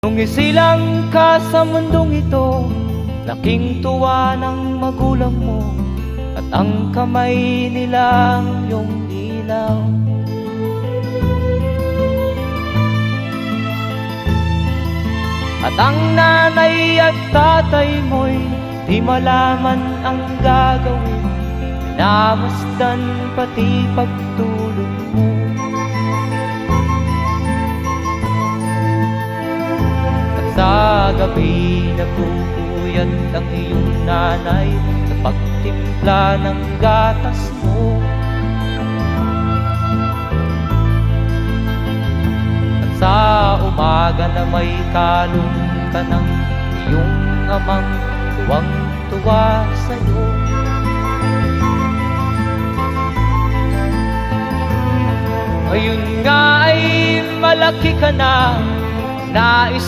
Nung isilang ka sa mundong ito, laking tuwa ng magulang mo, at ang kamay nila ang iyong ilaw. At ang nanay at tatay mo'y di malaman ang gagawin, namasdan pati pagtulog mo. At sa gabi nagpupuyat ang iyong nanay sa pagtimpla ng gatas mo. At sa umaga na may kalong ka ng iyong amang tuwang-tuwa sa'yo. Ngayon nga ay malaki ka na, nais